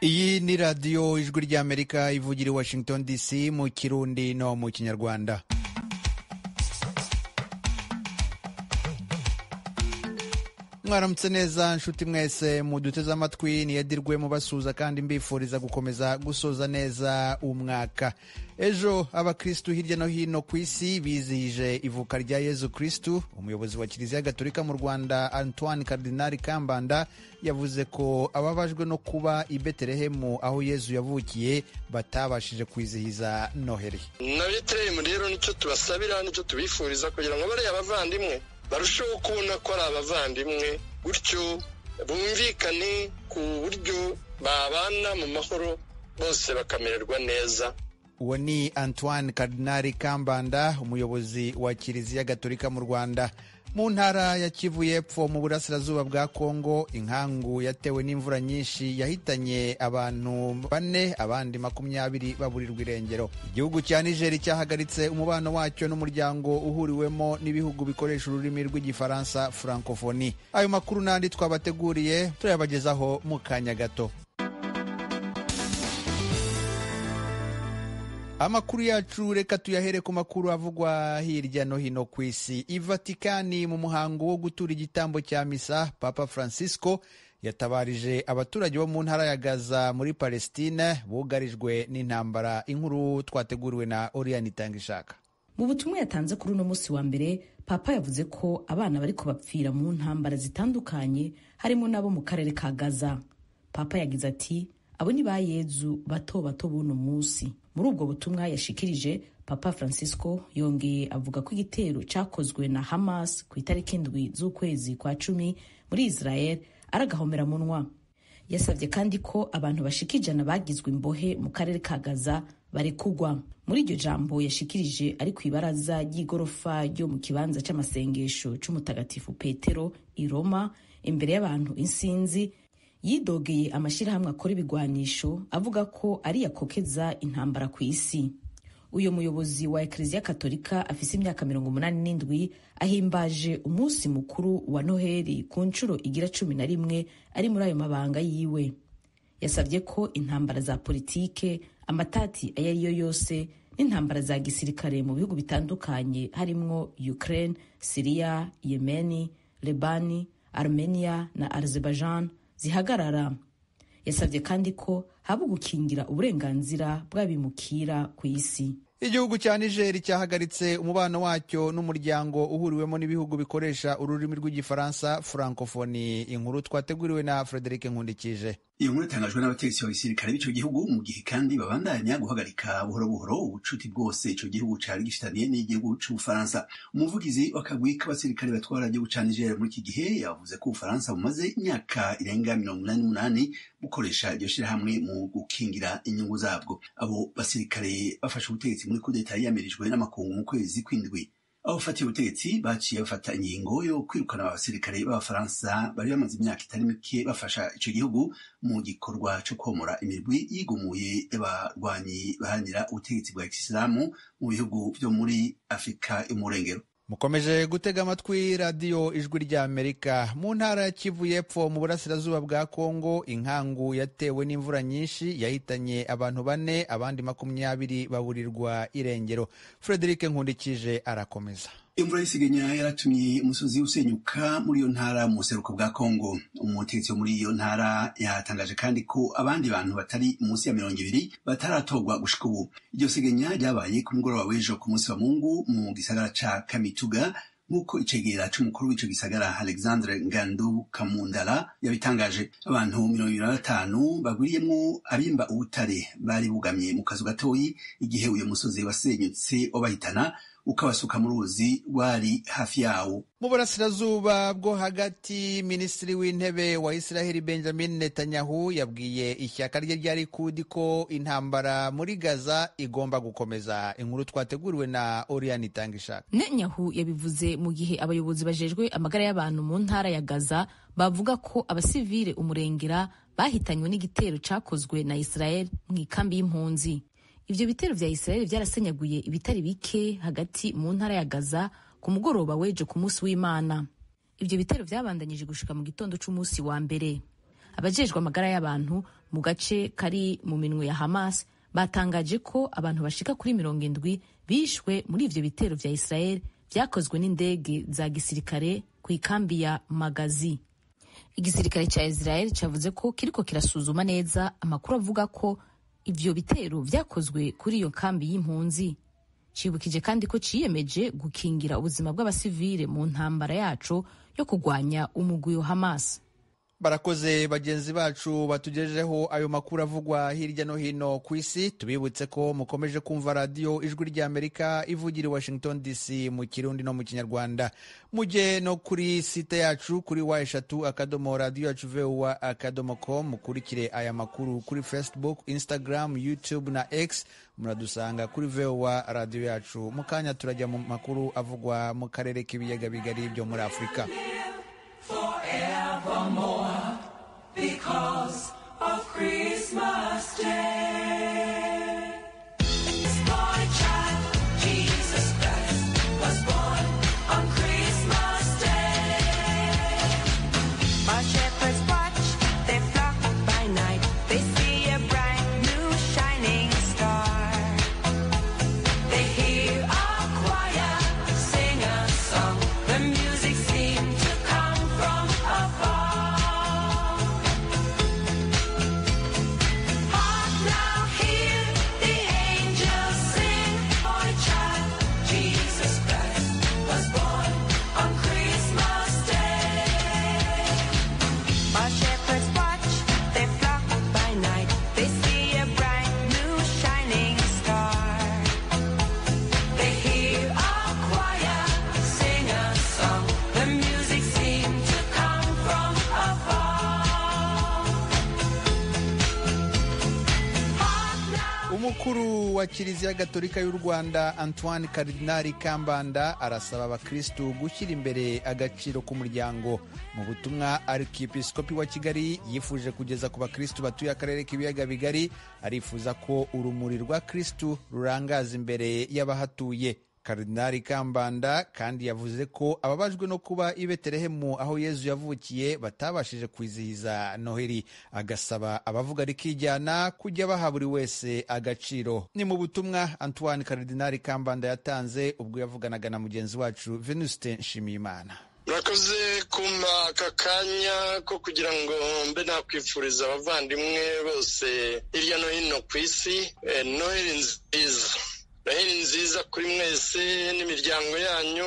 Iyi ni radiyo ijwi ry'Amerika ivugira i Washington DC mu Kirundi no mu Kinyarwanda. Mwaramutse neza nshuti mwese muduteze amatwi, niyedirwe mubasuza kandi mbifuriza gukomeza gusoza neza umwaka. Ejo abakristu hirya no hino ku isi bizihije ivuka rya Yezu Kristu. Umuyobozi wa Kiliziya Gatolika mu Rwanda Antoine Cardinal Kambanda yavuze ko ababajwe no kuba i Betelehemu aho Yezu yavukiye batabashije kwizihiza Noheli. Na Betelehemu rero nicyo tubasabira, nicyo tubifuriza kugira ngo bariya abavandimwe barushaho kubona ko ari abavandimwe, gutyo bumvikane ku buryo babana mu mahoro bose bakamererwa neza. Uwo ni Antoine Cardinal Kambanda, umuyobozi wa Kiliziya Gatolika mu Rwanda. Mu ntara ya Kivu y'Epfo mu burasirazuba bwa Kongo, inkangu yatewe n'imvura nyinshi yahitanye abantu 4 abandi 20 baburirwa irengero. Igihugu cya Niger cyahagaritse umubano wacyo n'umuryango uhuriwemo n'ibihugu bikoresha ururimi rw'igifaransa Francophonie. Ayo makuru n'andi twabateguriye turayabagezaho mu kanya gato. Amakuru yacu reka tuyahere ku makuru avugwa hirya no hino ku isi. I Vatikani mu muhango wo gutura igitambo cya misa, Papa Francisco yatabarije abaturage bo mu ntara ya Gaza muri Palestine bugarijwe n'intambara. Inkuru twateguriwe na Oriane Tangishaka. Mu butumwa yatanze kuri uno munsi wa mbere, Papa yavuze ko abana bariko bapfira mu ntambara zitandukanye harimo nabo mu karere ka Gaza. Papa yagize ati: abo ni ba Yezu bato bato buno munsi. Muri ubwo butumwa yashikirije, Papa Francisco yongeye avuga ko igitero cyakozwe na Hamas ku itariki 7 z'ukwezi kwa 10 muri Israel aragahomera munwa. Yasabye kandi ko abantu bashikijana bagizwe imbohe mu karere ka Gaza barekugwa. Muri iryo jambo yashikirije ari ku ibaraza ry'igorofa ryo mu kibanza c'amasengesho c'umutagatifu Petero i Roma imbere y'abantu insinzi, yidogeye amashirahamwe akora ibigwanisho avuga ko ari yakokeza intambara ku isi. Uyo muyobozi wa Ekleziya Katolika afise imyaka 87 ahimbaje umunsi mukuru wa Noheli ku nshuro igira 11 ari muri ayo mabanga yiwe. Yasabye ko intambara za politike, amatati ayariyo yose n'intambara za gisirikare mu bihugu bitandukanye harimwo Ukraine, Syria, Yemeni, Lebani, Armenia na Azerbaijan zihagarara. Yasabye kandi ko haba gukingira uburenganzira bw'abimukira ku isi. Igihugu cya Niger cyahagaritse umubano wacyo n'umuryango uhuriwemo n'ibihugu bikoresha ururimi rw'igifaransa Francophonie. Inkuru twateguriwe na Frederic Nkundikije. Iyo nkuru itangajwe n'abategetsi b'abasirikare b'ico gihugu mu gihe kandi babandanya guhagarika buhoro buhoro ubucuti bwose ico gihugu cari gifitaniye n'igihugu c'Ubufaransa. Umuvugizi w'akagwi k'abasirikare batwara igihugu ca Niger muri iki gihe yavuze ko Ubufaransa bumaze imyaka irenga 88 bukoresha iryo shirahamwe mu gukingira inyungu zabwo. Abo basirikare bafashe ubutegetsi muri kudeta yamirijwe n'amakungu mu kwezi kw'indwi. Abafatiye ubutegetsi baciye bafata ingingo yo kwirukana abasirikare b'Abafaransa bari bamaze imyaka itari mike bafasha ico gihugu mu gikorwa co komora imirwi yigumuye y'abarwanyi baharanira ubutegetsi bwa Isilamu mu bihugu vyo muri Afrika y'umurengero. Mukomeje gutega amatwi radiyo ijwi ry'Amerika. Mu ntara ya Kivu y'Epfo mu burasirazuba bwa Kongo, inkangu yatewe n'imvura nyinshi yahitanye abantu 4 abandi 20 baburirwa irengero. Frederic Nkundikije arakomeza. Imvura y'Isigenya yaratumye umusozi usenyuka muri iyo ntara mu buseruko bwa Kongo. Umutegetsi muri iyo ntara yatangaje kandi ko abandi bantu batari munsi ya 20 bataratorwa gushika ubu. Iryo sigenya ryabaye ku mugoroba w'ejo ku munsi wa Mungu mu gisagara ca Kamituga, nk'uko icegera c'umukuru w'ico gisagara Alexandre Ngandu Kamundala yabitangaje. Abantu 25 bagwiriyemwo abimba ubutare bari bugamye mu kazu gatoyi igihe uyo musozi wasenyutse obahitana ukabasuka mu ruzi wari hafi yawo. Mu burasirazuba bwo hagati, Minisitiri w'intebe wa Israel Benjamin Netanyahu yabwiye ishyaka rye rya Likud ko intambara muri Gaza igomba gukomeza. Inkuru twateguriwe na Oriane Tangishaka. Netanyahu yabivuze mu gihe abayobozi bajejwe amagara y'abantu mu ntara ya Gaza bavuga ko abasivile umurengera bahitanywe n'igitero cakozwe na Israel mu ikambi y'impunzi. Ivyo bitero vya Israel vyarasenyaguye ibitari bike hagati mu ntara ya Gaza ku mugoroba w'ejo ku munsi w'Imana. Ivyo bitero vyabandanyije gushika mu gitondo c'umunsi wa mbere. abajejwe amagara y'abantu mu gace kari mu minwe ya Hamas batangaje ko abantu bashika kuri 70 bishwe muri ivyo bitero vya Israel vyakozwe n'indege za gisirikare ku ikambi ya Magazi. Igisirikare ca Israel cavuze ko kiriko kirasuzuma neza amakuru avuga ko ivyo bitero vyakozwe kuri iyo kambi y'impunzi. Cibukije kandi ko ciyemeje gukingira ubuzima bw'abasivile mu ntambara yacu yo kugwanya umugwi wa Hamas. Barakoze bagenzi bacu batugejejeho ayo makuru avugwa hirya no hino ku isi. Tubibutse ko mukomeje kumva radio Ijwi ry'Amerika ivugira i Washington DC mu Kirundi no mu Kinyarwanda. Muje no kuri site yacu kuri wa3.radio.voa.com mukurikire aya makuru kuri Facebook, Instagram, YouTube na X. Muradusanga kuri VOA radio yacu. Mukanya turajya mu makuru avugwa mu karere k'ibiyaga bigari byo muri Afrika. Forevermore, because of Christmas Day. This boy child, Jesus Christ, was born on Christmas Day. While shepherds watch, they flock by night, they see a bright new shining star. They hear a choir sing a song, the music seems to come from afar. Hark now, hear the angels sing. Boy child, Jesus Christ, was born on Christmas Day. While shepherds watch, they flock by night, they see a bright new shining star. They hear a choir sing a song, the music seems to come from afar. Hark now. Umukuru wa Kiliziya Gatolika y'u Rwanda Antoine Kardinali Kambanda arasaba abakristu gushyira imbere agaciro k'umuryango. Mu butumwa Arkiyepiskopi wa Kigali yifuje kugeza ku bakristu batuye akarere k'ibiyaga bigari, arifuza ko urumuri rwa Kristu rurangaza imbere y'abahatuye. Kardinali Kambanda kandi yavuze ko ababajwe no kuba i Betelehemu aho Yezu yavukiye batabashije kwizihiza Noheli, agasaba abavuga rikijyana kujya baha buri wese agaciro. Ni mu butumwa Antoine Kardinali Kambanda yatanze ubwo yavuganaga na mugenzi wacu Venuste Nshimiyimana. Murakoze kumpa aka kanya ko kugira ngo mbe nakwifuriza abavandimwe bose hirya no hino ku isi Noheli nziza. Noheli nziza kuri mwese n'imiryango yanyu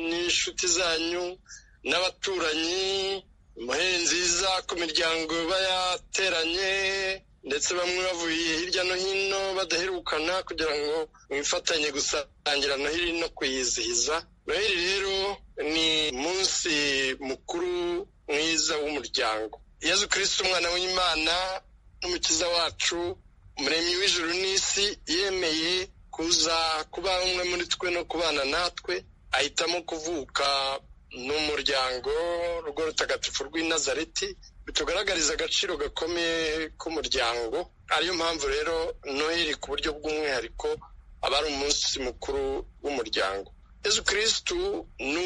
n'inshuti zanyu n'abaturanyi. Noheli nziza ku miryango bayateranye ndetse bamwe bavuye hirya no hino badaherukana kugira ngo mwifatanye gusangira Noheli no kuyizihiza. Noheli rero ni munsi mukuru mwiza w'umuryango. Yezu Kristo umwana w'Imana n'umukiza wacu, umuremyi w'ijuru n'isi, yemeye kuza kuba umwe muri twe no kubana natwe, ahitamo kuvuka n'umuryango rugo rutagatifu rw'i Nazareti, bitugaragariza agaciro gakomeye k'umuryango. Ariyo mpamvu rero Noheli ku buryo bw'umwihariko aba ari umunsi mukuru w'umuryango. Yezu Kristu ni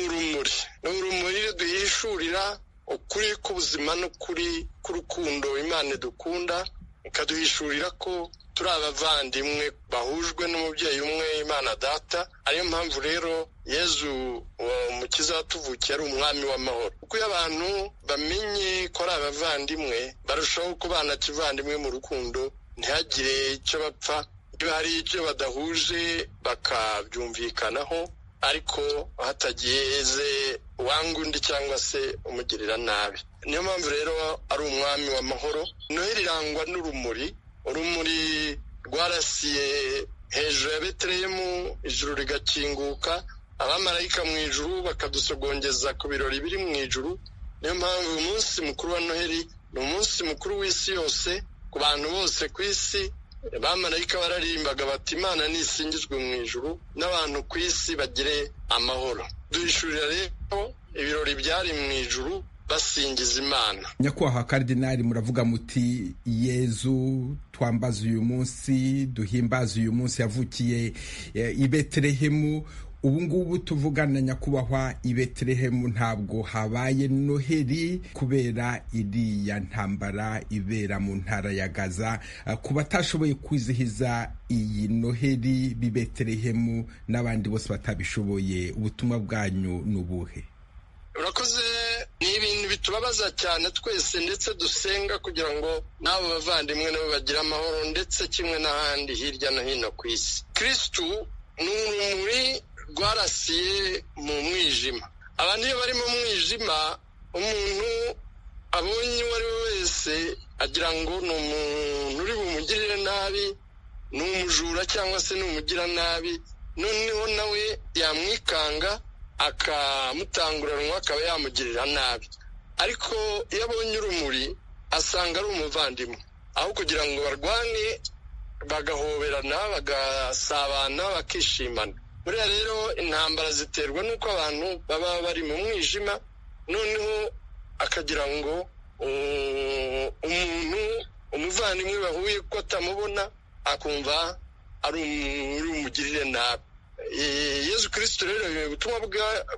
urumuri duhishurira ukuri k'ubuzima n'ukuri k'urukundo Imana dukunda, ikaduhishurira ko turi abavandimwe bahujwe n'umubyeyi umwe Imana Data. Ariyo mpamvu rero Yezu umukiza watuvukiye ari umwami w'amahoro. Kuko iyo abantu bamenye ko ari abavandimwe barushaho kubana kivandimwe mu rukundo, ntihagire icyo bapfa. Iyo hari icyo badahuje bakabyumvikanaho, ariko hatageze uwanga undi cyangwa se umugirira nabi. Niyo mpamvu rero ari umwami w'amahoro. Noheli irangwa n'urumuri. Urumuri rwarasiye hejuru ya Betelehemu, ijuru rigakinguka, abamarayika mu ijuru bakadusogongeza ku birori biri mu ijuru. Niyo mpamvu umunsi mukuru wa Noheli ni umunsi mukuru w'isi yose. Ku bantu bose ku isi, abamarayika bararimbaga bati Imana nisingizwe mu ijuru, n'abantu ku isi bagire amahoro. Duhishurira rero ibirori byari mu ijuru basingiza Imana. Nyakubahwa Kardinali, muravuga muti Yezu twambaza uyu munsi, duhimbaza uyu munsi yavukiye i Betelehemu. ubu ngubu tuvugana nyakubahwa i Betelehemu ntabwo habaye noheli kubera iriya ntambara ibera mu ntara ya Gaza. Ku batashoboye kwizihiza iyi noheli b'i Betelehemu n'abandi bose batabishoboye, ubutumwa bwanyu ni ubuhe? urakoze. ni ibintu bitubabaza cyane twese, ndetse dusenga kugira ngo n'abo bavandimwe nabo bagire amahoro, ndetse kimwe n'ahandi hirya no hino ku isi. Kristu ni urumuri rwarasiye mu mwijima. Abantu iyo bari mu mwijima, umuntu abonye uwo ari we wese agira ngo ni umuntu uri bumugirire nabi, ni umujura cyangwa se ni umugiranabi, noneho nawe yamwikanga akamutanguranwa akaba yamugirira nabi. Ariko iyo abonye urumuri asanga ari umuvandimwe, aho kugira ngo barwane bagahoberana bagasabana bakishimana. Buriya rero intambara ziterwa n'uko abantu baba bari mu mwijima, noneho akagira ngo umuntu umuvandimwe bahuye ko atamubona akumva ari umugirire nabi. Yezu Kristo rero ubutumwa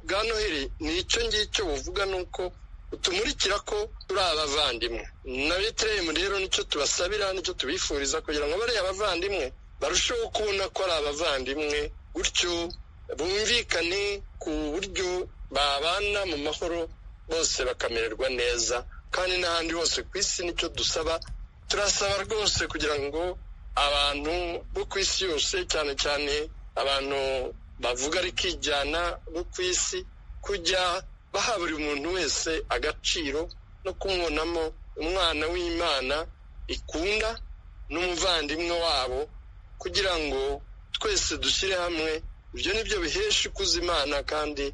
bwa Noheli ni icyo ngicyo buvuga, nuko utumurikira ko turi abavandimwe. Na Betelehemu rero nicyo tubasabira, nicyo tubifuriza, kugira ngo bariya abavandimwe barusheho kubona ko ari abavandimwe, gutyo bumvikane ku buryo babana mu mahoro bose bakamererwa neza. Kandi n'ahandi hose ku isi nicyo dusaba. Turasaba rwose kugira ngo abantu bo ku isi yose, cyane cyane abantu bavuga rikijyana bo ku isi, kujya baha buri muntu wese agaciro no kumubonamo umwana w'Imana ikunda n'umuvandimwe wabo, kugira ngo twese dushyire hamwe. Ibyo nibyo bihesha ikuzo Imana, kandi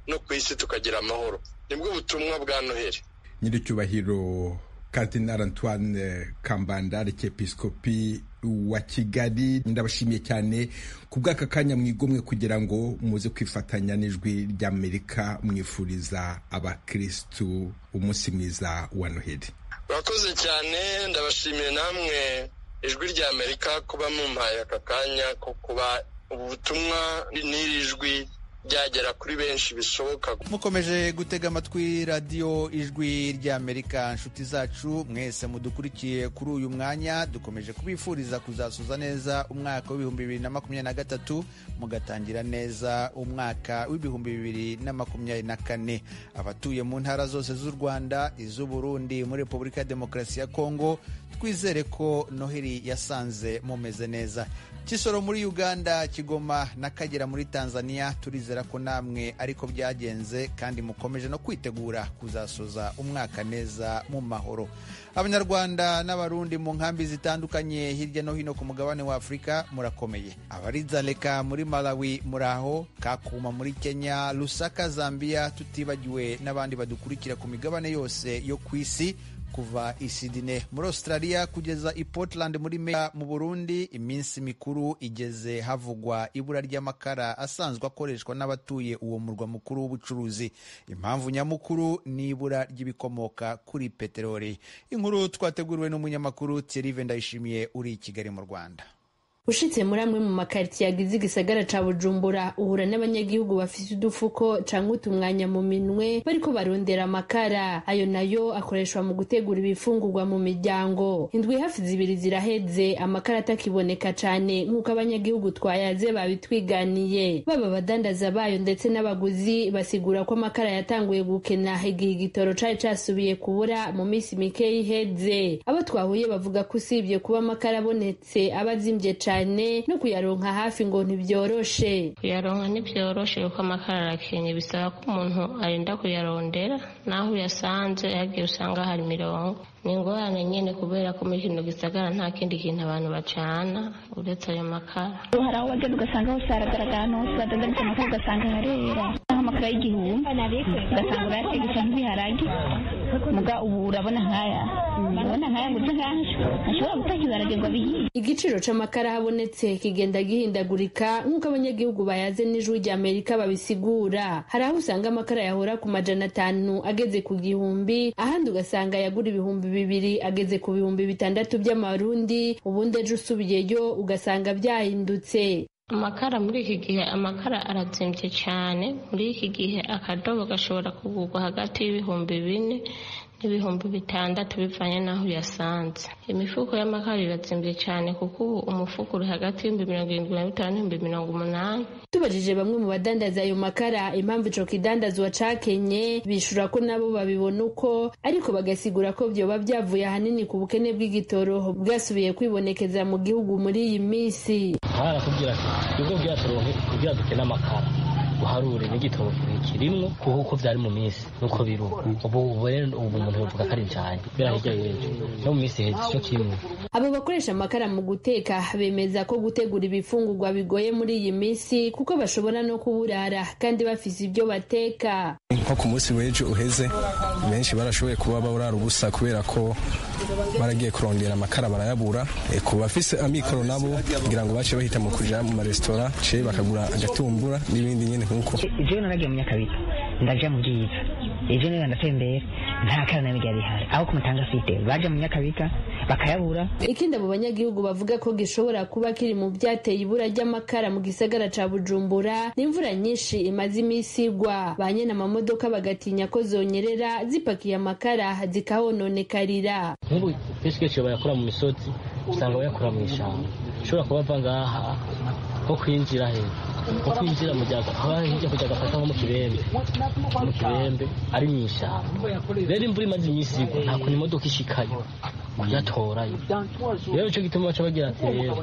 no ku isi tukagira amahoro. Nibwo butumwa bwa Noheli. Nyiricyubahiro Cardinal Antoine Kambanda, Arikepiskopi wa Kigali, ndabashimiye cyane ku bw'aka kanya mwigomwe kugira ngo muze kwifatanya n'ijwi ry'Amerika mwifuriza abakristu umunsi mwiza wa Noheli. Urakoze cyane, ndabashimiye namwe ijwi ry'Amerika kuba mumpaye aka kanya ko kuba ubutumwa n'iri jwi byagera kuri benshi bishoboka. Mukomeje gutega amatwi radiyo ijwi ry'Amerika. Nshuti zacu mwese mudukurikiye kuri uyu mwanya, dukomeje kubifuriza kuzasoza neza umwaka w'2023, mugatangira neza umwaka w'2024. Abatuye mu ntara zose z'u Rwanda, iz'u Burundi, muri Repubulika ya Demokarasi ya Kongo, twizere ko Noheli yasanze mumeze neza. Kisoro muri Uganda, Kigoma n'Akagera muri Tanzania, turizera ko namwe ariko byagenze, kandi mukomeje no kwitegura kuzasoza umwaka neza mu mahoro. Abanyarwanda n'Abarundi mu nkambi zitandukanye hirya no hino ku mugabane wa Afurika, murakomeye. Abari Dzaleka muri Malawi muraho, Kakuma muri Kenya, Lusaka Zambia, tutibagiwe n'abandi badukurikira ku migabane yose yo ku isi, kuva i Sydney muri Australia kugeza i Portland muri Maine mu Burundi. Iminsi mikuru igeze, havugwa ibura ry'amakara asanzwe akoreshwa n'abatuye uwo murwa mukuru w'ubucuruzi. Impamvu nyamukuru ni ibura ry'ibikomoka kuri peteroli. Inkuru twateguriwe n'umunyamakuru Thierry Vendayishimiye uri i Kigali mu Rwanda. Ushitse muri amwe mu makaritiye agize igisagara ca Bujumbura, uhura n'abanyagihugu bafite udufuko canke utumwanya mu minwe bariko barondera amakara. Ayo nayo akoreshwa mu gutegura ibifungurwa mu miryango. Indwi hafi zibiri ziraheze amakara atakiboneka cane nk'uko abanyagihugu twayaze babitwiganiye. Baba abadandaza bayo ndetse n'abaguzi basigura ko amakara yatanguye gukena igihe igitoro cari casubiye kubura mu misi mike iheze. Abo twahuye bavuga ko usibye kuba amakara abonetse aba azimvye cane, no kuyaronka hafi ngo ntibyoroshe. Kuyaronka ntibyoroshe kuko amakara arakenye, bisaba ko umuntu arinda kuyarondera, naho uyasanze yagiye usanga hari mirongo. Ni ingorane nyene kubera ko muri kino gisagara nta kindi kintu abantu bacana uretse ayo makara. Hari aho wagenda ugasanga hose haragaragara, hose badandaza amakara ugasanga harera, amakara y'igihumbi ugasanga urayategesha nk'ibiharage. Muga ubu urabona nkaya nguze nkasho ashobora guteka ibiharage ngo abihiye. Igiciro c'amakara habonetse kigenda gihindagurika nk'uko abanyagihugu bayaze n'ijwi ry'Amerika babisigura. Hari aho usanga amakara yahora ku 500 ageze ku 1000, ahandi ugasanga yagura 2000 ageze ku 6000 by'amarundi, ubundi ejo usubiyeyo ugasanga byahindutse. amakara muri iki gihe amakara arazimvye cyane. Muri iki gihe akadobo gashobora kugurwa hagati y'ibihumbi 4 n'ibihumbi 6 bivanye n'aho yasanze. Imifuko y'amakara irazimvye cyane kuko ubu umufuko uri hagati y'75 n'ibihumbi 80. Tubajije bamwe mu badandaza ayo makara impamvu ico kidandazwa cakenye, bishura ko nabo babibona uko, ariko bagasigura ko vyoba vyavuye ahanini ku bukene bw'igitoro bwasubiye kwibonekeza mu gihugu muri iyi misi. Barakubwira ati ubwo byaturonke kugira dukena amakara uharure n'igitoro kirimwo kuko vyari mu misi nuko biruko ubu rero umuntu yovuga ko ari cyane bera hirya yejo no mu misi hejo cyo kimwe. Abo bakoresha amakara mu guteka bemeza ko gutegura ibifungurwa bigoye muri iyi misi kuko bashobora no kuburara kandi bafise ibyo bateka. Nko ku munsi w'ejo uheze benshi barashoboye kuba baburara ubusa kubera ko baragiye kurondera amakara barayabura. Ku bafise amikoro nabo kugira ngo bace bahita mu kuja mu maresitora ce bakagura agatumbura n'ibindi nyene nkuko. Ivyo naragiye mu Nyakabiga ndaja mu Bwiza, ivyo niba ndatembera nta kara na bigari hari aho kumutanga afite baje mu Nyakabiga bakayabura. Ikindi abo banyagihugu bavuga ko gishobora kuba kiri mu byateye ibura ry'amakara mu gisagara ca Bujumbura n'imvura nyinshi imaze imisi igwa, banyene amamodoka bagatinya ko zonyerera zipakiye amakara zikahononekarira. Nk'ubu kenshi bayakura mu misozi usanga bayakura mu ishamba, ushobora kuba vanga aha ko kwinjira he ko kwinjira mu jaga aho hirya kujya gafata mu kibembe ari mu ishamba. Rero imvura imaze imisi igwa nta kuntu imodoka ishikayo kuyatorayo. Rero ico gituma baca bagira ati rero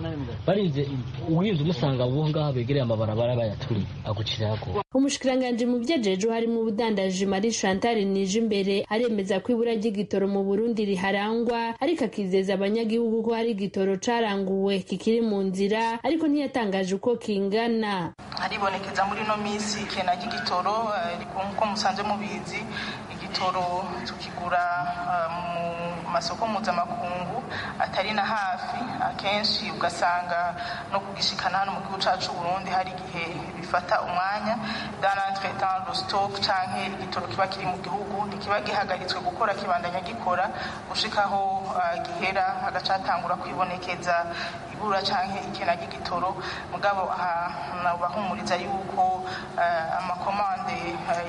barinze uwinze umusanga ubu ngaha begereye amabarabara bayaturi agucirago. Umushikiranganje mu byajeje harimo ubudandaji Marie Chantal Nijimbere aremeza ko ibura ry'igitoro mu Burundi riharangwa, ariko akizeza abanyagihugu ko hari igitoro caranguwe kikiri mu nzira, ariko ntiyatangaje uko kingana. Haribonekeza muri no misi kena ry'igitoro nko musanze mubizi igitoro tukigura mu masoko mpuzamakungu atari na hafi, akenshi ugasanga no kugishikana hano mu gihugu cacu Burundi hari igihe bifata umwanya dans l'entretemps le stock canke igitoro kiba kiri mu gihugu ntikiba gihagaritswe gukora kibandanya gikora gushikaho gihera agacatangura kwibonekeza ibura canke ikena ry'igitoro. Mugabo bahumuriza yuko amakomande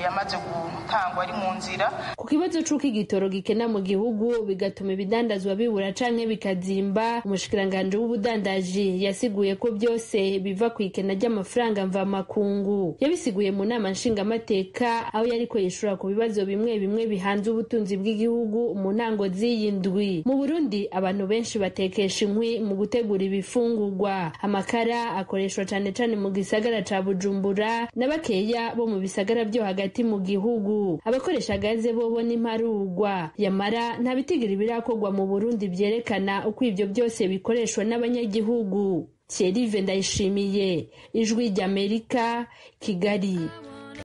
yamaze gutangwa ari mu nzira. Ku kibazo c'uko igitoro gikena mu gihugu bigatuma ibidandazwa bibura canke bikazimba, umushikiranganje w'ubudandaji yasiguye ko byose biva ku ikena ry'amafaranga mvamakungu. Yabisiguye mu nama nshingamateka aho yariko yishura ku bibazo bimwe bimwe bihanze ubutunzi bw'igihugu mu ntango z'iyindwi. Mu Burundi abantu benshi batekesha inkwi mu gutegura ibifungurwa. Amakara akoreshwa cane cane mu gisagara ca Bujumbura na bakeya bo mu bisagara byo hagati mu gihugu. Abakoresha gaze bobo n'imparugwa, yamara nta bitigiri birakorwa mu Burundi byerekana uko ivyo byose bikoreshwa n'abanyagihugu. Thierry Ndayishimiye, Ijwi ry'Amerika, Kigali.